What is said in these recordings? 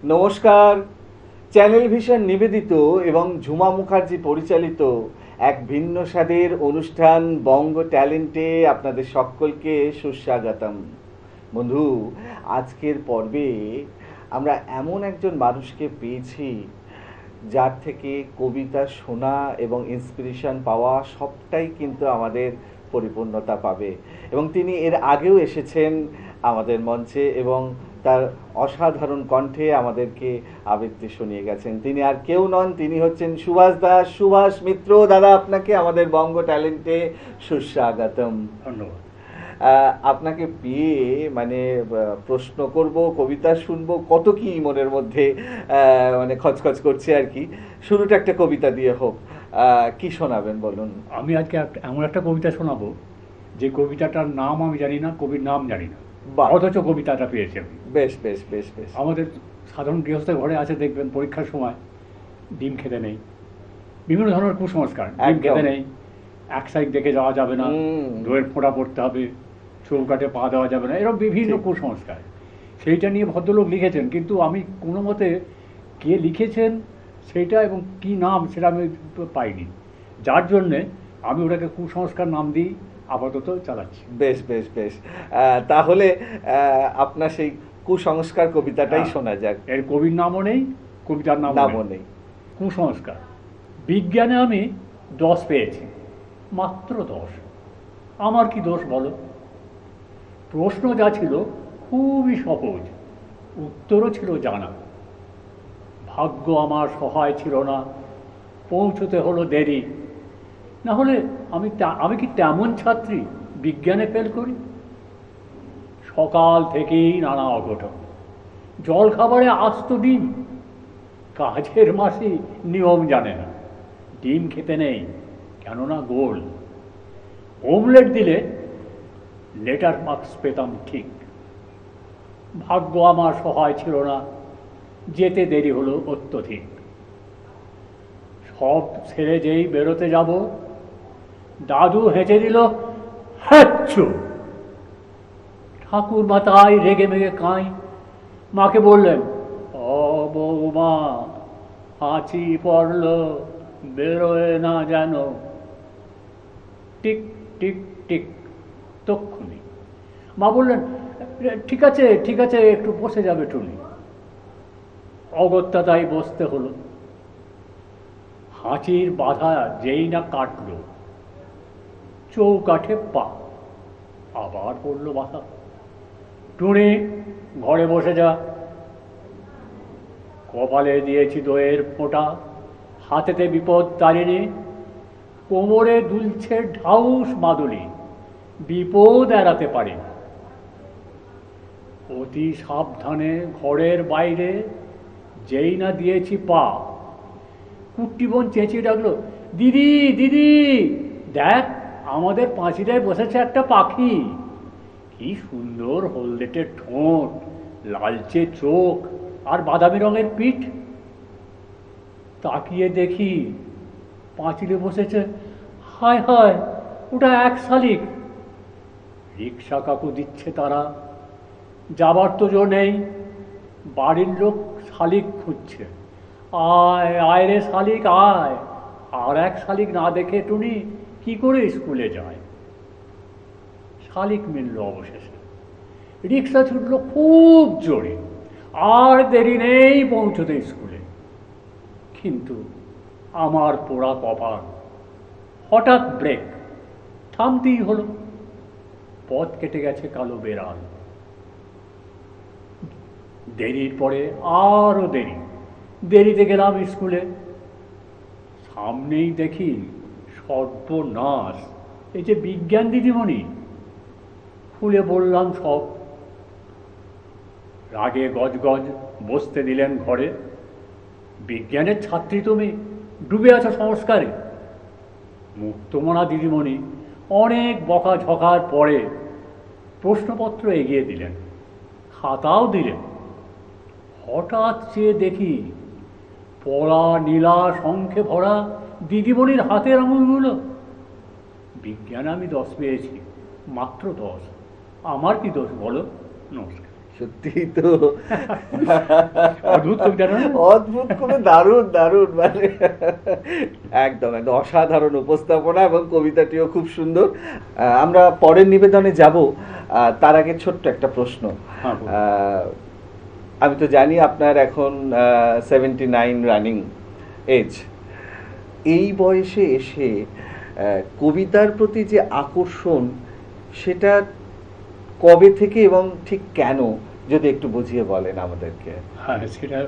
নমস্কার। Channel vision নিবেদিত এবং ঝুমা মুখার্জি পরিচালিত এক ভিন্ন স্বাদের অনুষ্ঠান বঙ্গ ট্যালেন্টে আপনাদের সকলকে সুস্বাগতম। বন্ধু, আজকের পর্বে আমরা এমন একজন মানুষকে পেয়েছি যার থেকে কবিতা শোনা এবং ইন্সপিরেশন পাওয়া সবটাই কিন্তু আমাদের পরিপূর্ণতা পাবে। এবং তিনি এর আগেও এসেছেন আমাদের মঞ্চে এবং তার অসাধারণ কণ্ঠে আমাদেরকে আবৃত্তি শুনিয়ে গেছেন। তিনি আর কেউ নন, তিনি হচ্ছেন সুভাষ দাস। সুভাষ মিত্র দাদা, আপনাকে আমাদের বঙ্গ ট্যালেন্টে সুস্বাগতম। ধন্যবাদ। আপনাকে পেয়ে মানে প্রশ্ন করব, কবিতা শুনবো, কত কি মনের মধ্যে মানে খচখচ করছে আর কি। শুরুটা একটা কবিতা দিয়ে হোক। কি শোনাবেন বলুন? আমি আজকে এমন একটা কবিতা শোনাবো যে কবিতাটার নাম আমি জানি না, কবির নাম জানি না, বাহ, অথচ কবিতাটা পেয়েছি আমি। বেশ বেশ বেশ বেশ। আমাদের সাধারণ গৃহস্থের ঘরে আছে, দেখবেন পরীক্ষার সময় ডিম খেতে নেই, বিভিন্ন ধরনের কুসংস্কার। ডিম একদম। খেতে নেই, এক সাইড দেখে যাওয়া যাবে না, হুম। দইয়ের ফোঁটা পড়তে হবে, চৌকাঠে পা দেওয়া যাবে না, এরকম বিভিন্ন ঠিক। কুসংস্কার। সেইটা নিয়ে ভদ্রলোক লিখেছেন, কিন্তু আমি কোনো মতে কে লিখেছেন সেইটা এবং কি নাম সেটা আমি পাইনি, যার জন্যে আমি ওটাকে কুসংস্কার নাম দিই, আপাতত চালাচ্ছি। বেশ বেশ বেশ। তাহলে আপনার সেই কুসংস্কার কবিতাটাই হ্যাঁ, শোনা যাক। এর কবির নামও নেই, কবিতার নামও নামও নেই। নেই। কুসংস্কার। বিজ্ঞানে আমি 10 পেয়েছি, মাত্র 10। আমার কি দোষ বলো? প্রশ্ন যা ছিল খুবই সহজ, উত্তরও ছিল জানা। ভাগ্য আমার সহায় ছিল না, পৌঁছতে হলো দেরি। না হলে আমি কি তেমন ছাত্রী বিজ্ঞানে ফেল করি? সকাল থেকেই নানা অঘটন, জল খাবারে আস্ত ডিম। কাজের মাসি নিয়ম জানে না, ডিম খেতে নেই, কেননা গোল। অমলেট দিলে লেটার মার্কস পেতাম ঠিক। ভাগ্য আমার সহায় ছিল না, যেতে দেরি হলো অত্যধিক। সব ছেড়ে যেই বেরোতে যাব, দাদু হেঁচে দিল, হ্যাচ্ছু। ঠাকুর মাতাই রেগে মেগে কাঁই। মাকে বললেন, ও বৌমা, হাঁচি পড়ল, বেরোয় না যেন। টিক টিক টিক, তক্ষুনি। মা বললেন, ঠিক আছে ঠিক আছে, একটু বসে যাবে টুনি। অগত্যা তাই বসতে হলো। হাঁচির বাধা যেই না কাটল, চৌকাঠে পা, আবার পড়ল বাধা। টুনি, ঘরে বসে যা। কপালে দিয়েছি দইয়ের ফোঁটা, হাতেতে বিপদ তারিণী। কোমরে দুলছে ঢাউস মাদুলি, বিপদ এড়াতে পারি। অতি সাবধানে ঘরের বাইরে যেই না দিয়েছি পা, কুট্টি বোন চেঁচিয়ে ডাকলো, দিদি দিদি, দেখ আমাদের পাঁচিটায় বসেছে একটা পাখি। কি সুন্দর হলদেটে ঠোঁট, লালচে চোখ আর বাদামি রঙের পিঠ। তাকিয়ে দেখি পাঁচিলে বসেছে, হায় হায়, ওটা এক শালিক। রিক্সা কাকু দিচ্ছে তারা, যাবার তো জো নেই। বাড়ির লোক শালিক খুঁজছে, আয় আয় রে শালিক আয়। আর এক শালিক না দেখে টুনি কি করে স্কুলে যায়? শালিক মিলল অবশেষে। রিক্সা ছুটল খুব জোরে, আর দেরি নেই পৌঁছতে স্কুলে। কিন্তু আমার পোড়া কপাল, হঠাৎ ব্রেক, থামতেই হলো। পথ কেটে গেছে কালো বেড়াল। দেরির পরে আরও দেরি, দেরিতে গেলাম স্কুলে। সামনেই দেখি সর্বনাশ, এই যে বিজ্ঞান দিদিমণি। খুলে বললাম সব। রাগে গজগজ বসতে দিলেন ঘরে। বিজ্ঞানের ছাত্রী তুমি, ডুবে আছো সংস্কারে। মুক্তমনা দিদিমণি অনেক বকাঝকার পরে প্রশ্নপত্র এগিয়ে দিলেন, খাতাও দিলেন। হঠাৎ চেয়ে দেখি পড়া নীলা শঙ্খে ভরা দিদিমণির হাতের আঙুলগুলো। বিজ্ঞানে আমি 10 পেয়েছি, মাত্র 10। আমার কি দোষ বলো? নমস্কার। সত্যি তো অদ্ভুত কবিতা না? অদ্ভুত করে দারুণ দারুণ, মানে একদম একদম অসাধারণ উপস্থাপনা, এবং কবিতাটিও খুব সুন্দর। আমরা পরের নিবেদনে যাব, তার আগে ছোট্ট একটা প্রশ্ন। হ্যাঁ, বলুন। আমি তো জানি আপনার এখন 79 রানিং এজ। এই বয়সে এসে কবিতার প্রতি যে আকর্ষণ, সেটা কবে থেকে এবং ঠিক কেন, যদি একটু বুঝিয়ে বলেন আমাদেরকে। হ্যাঁ, সেটা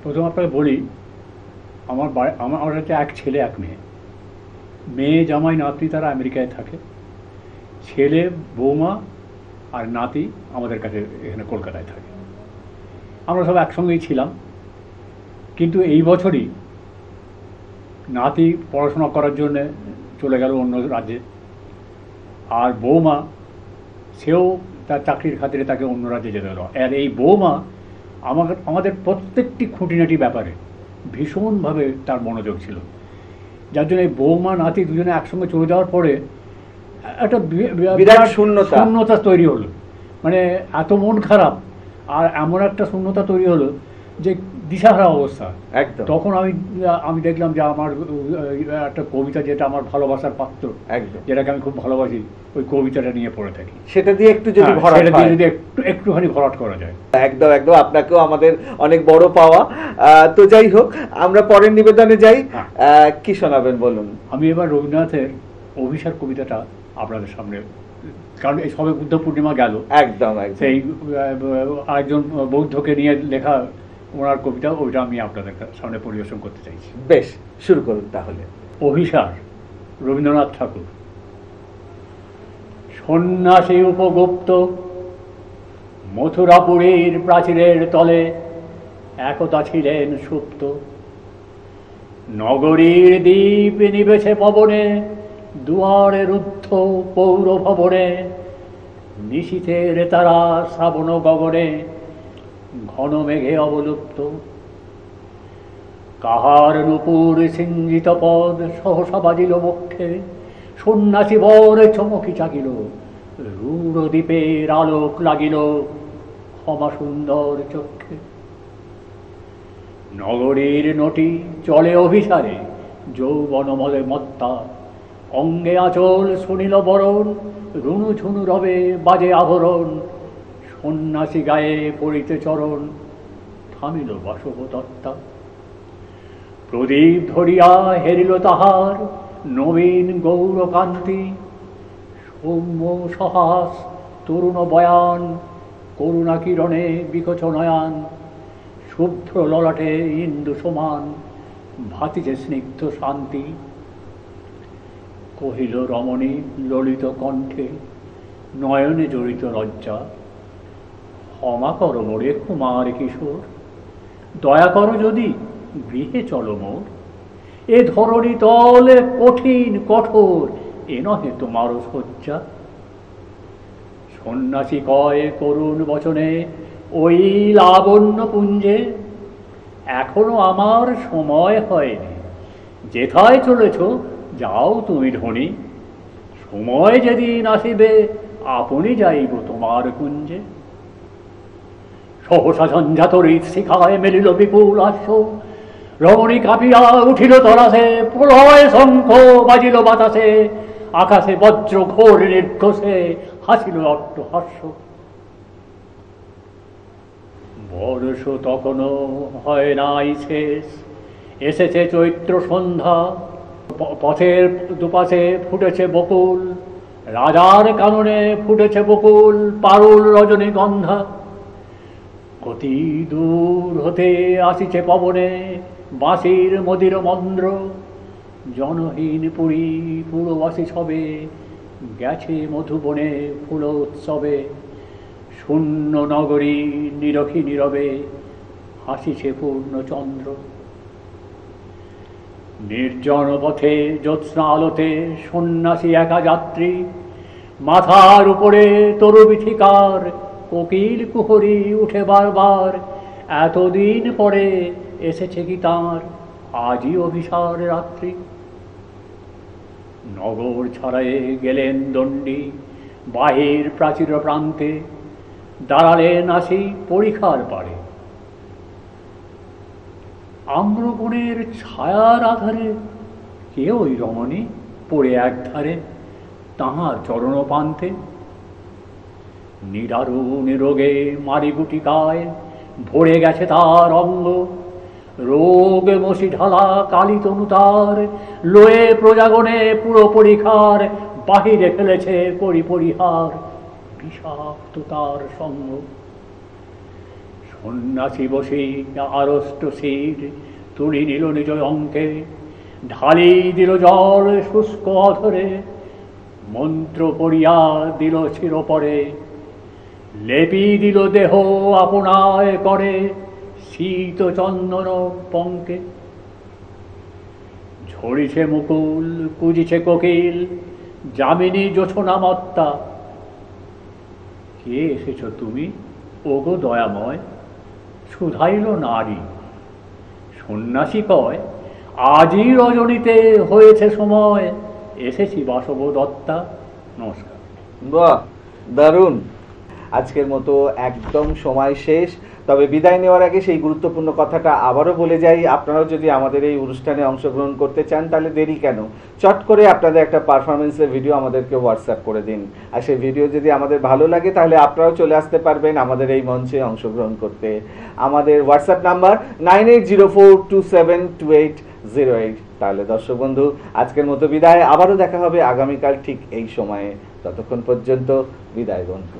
প্রথম আপনাকে বলি, আমার হচ্ছে এক ছেলে এক মেয়ে। মেয়ে জামাই নাতি তারা আমেরিকায় থাকে, ছেলে বৌমা আর নাতি আমাদের কাছে এখানে কলকাতায় থাকে। আমরা সব একসঙ্গেই ছিলাম, কিন্তু এই বছরই নাতি পড়াশোনা করার জন্য চলে গেল অন্য রাজ্যে, আর বৌমা সেও তার চাকরির খাতিরে তাকে অন্য রাজ্যে যেতে হলো। আর এই বৌমা আমাদের প্রত্যেকটি খুঁটিনাটি ব্যাপারে ভীষণভাবে তার মনোযোগ ছিল, যার জন্য এই বৌমা নাতি দুজনে একসঙ্গে চলে যাওয়ার পরে একটা বিরাট শূন্যতা তৈরি হলো। মানে এত মন খারাপ, আর এমন একটা শূন্যতা তৈরি হলো যে দিশাহারা অবস্থা। একদম। তখন আমি দেখলাম যে আমার একটা কবিতা, যেটা আমার ভালোবাসার পাত্র, একদম, যেটাকে আমি খুব ভালোবাসি, ওই কবিতাটা নিয়ে পড়ে থাকি। সেটা দিয়ে একটু যদি একটুখানি ভরাট করা যায়। একদম একদম, আপনাকেও আমাদের অনেক বড় পাওয়া। তো যাই হোক, আমরা পরের নিবেদনে যাই। কি শোনাবেন বলুন। আমি এবার রবীন্দ্রনাথের অভিসার কবিতাটা আপনাদের সামনে, কারণ এই সবে বুদ্ধ পূর্ণিমা গেল, একদম সেই আরেকজন বৌদ্ধকে নিয়ে লেখা ওনার কবিতা, ওইটা আমি আপনাদের সামনে পরিবেশন করতে চাইছি। বেশ, শুরু করুন তাহলে। অভিসার, রবীন্দ্রনাথ ঠাকুর। সন্ন্যাসী উপগুপ্ত মথুরাপুরীর প্রাচীরের তলে একতা ছিলেন সুপ্ত। নগরীর দ্বীপ নিবেছে পবনে, দুয়ারে রুদ্ধ পৌর ভবনে, নিশীথের তারা শ্রাবণ গগনে, ঘন মেঘে অবলুপ্ত। কাহার নূপুর সিঞ্জিত পদ সহসা বাজিল বক্ষে, সন্ন্যাসী বর চমকি জাগিল, রূঢ় দ্বীপের আলোক লাগিল ক্ষমা সুন্দর চক্ষে। নগরীর নটি চলে অভিসারে, যৌবন মলে মত্তা, অঙ্গে আঁচল শুনিল বরণ, রুনু ঝুনু রবে বাজে আভরণ, সন্ন্যাসী গায়ে পড়িতে চরণ, থামিল বাসবদত্তা। প্রদীপ ধরিয়া হেরিল তাহার নবীন গৌরকান্তি, সৌম্য সহাস তরুণ বয়ান, করুণা কিরণে বিকচ নয়ান, শুভ্র ললাটে ইন্দু সমান, ভাতিছে স্নিগ্ধ শান্তি। কহিল রমণী ললিত কণ্ঠে, নয়নে জড়িত লজ্জা, ক্ষমা করো মোরে কুমার কিশোর, দয়া করো যদি গৃহে চলো মোর। এ ধরণী তলে কঠিন কঠোর, এ নহে তোমারও শয্যা। সন্ন্যাসী কয় করুণ বচনে ওই লাবণ্য পুঞ্জে, এখনো আমার সময় হয়নি, যেথায় চলেছ যাও তুমি ধনী, সময় যেদিন আসিবে আপনি যাইব তোমার কুঞ্জে। সহসা ঝঞ্ঝাতরিত শিখায় মেলিল বিপুল হাস্য, রমণী কাঁপিয়া উঠিল তরাসে, প্রলয় শঙ্খ বাজিল বাতাসে, আকাশে বজ্র ঘোর নির্ঘোষে হাসিল অট্টহাস্য। বর্ষ তখনও হয় নাই শেষ, এসেছে চৈত্র সন্ধ্যা, পথের দুপাশে ফুটেছে বকুল, রাজার কাননে ফুটেছে বকুল, পারুল রজনীগন্ধা। অতি দূর হতে আসিছে পবনে বাঁশির মদির মন্দ্র, জনহীন পুরী পুরবাসী সবে গেছে মধুবনে ফুল উৎসবে, শূন্য নগরী নিরখী নীরবে হাসিছে পূর্ণচন্দ্র। নির্জন পথে জ্যোৎস্না আলোতে সন্ন্যাসী একা যাত্রী, মাথার উপরে তরুবিথিকার, কোকিল কুহরি উঠে বারবার, এতদিন পরে এসেছে কি তাঁর আজই অভিসার রাত্রি। নগর ছাড়ায়ে গেলেন দণ্ডী বাহির প্রাচীর প্রান্তে, দাঁড়ালেন আসি পরীক্ষার পারে। আম্রবনের ছায়ার আধারে কে ওই রমণী পড়ে একধারে তাহার চরণপান্তে? নিদারুণ রোগে মারিগুটিকায় ভরে গেছে তার অঙ্গ, রোগ মশি ঢালা কালী তনু তার লয়ে প্রজাগণে পুরো পরীক্ষার বাহিরে ফেলেছে পরিপরিহার বিষাক্ত তার সঙ্গ। সন্ন্যাসী বসে আড়ষ্ট শির তুলি নিল নিজ অঙ্কে, ঢালি দিল জল শুষ্ক অধরে, মন্ত্র পড়িয়া দিল চিরপরে, লেপি দিল দেহ আপনায় করে শীত চন্দন পঙ্কে। ঝরিছে মুকুল কুজিছে কোকিল যামিনী জোছনা মত্তা, কে এসেছ তুমি ওগো দয়াময় শুধাইল নারী। সন্ন্যাসী কয়, আজই রজনীতে হয়েছে সময়, এসেছি বাসব দত্তা, নমস্কার। বাহ, দারুণ। আজকের মতো একদম সময় শেষ, তবে বিদায় নেওয়ার আগে সেই গুরুত্বপূর্ণ কথাটা আবারও বলে যাই, আপনারাও যদি আমাদের এই অনুষ্ঠানে অংশগ্রহণ করতে চান তাহলে দেরি কেন, চট করে আপনাদের একটা পারফরমেন্সের ভিডিও আমাদেরকে হোয়াটসঅ্যাপ করে দিন। আর সেই ভিডিও যদি আমাদের ভালো লাগে তাহলে আপনারাও চলে আসতে পারবেন আমাদের এই মঞ্চে অংশগ্রহণ করতে। আমাদের হোয়াটসঅ্যাপ নাম্বার 9804272808। তাহলে দর্শক বন্ধু, আজকের মতো বিদায়, আবারও দেখা হবে আগামীকাল ঠিক এই সময়ে। ততক্ষণ পর্যন্ত বিদায় বন্ধু।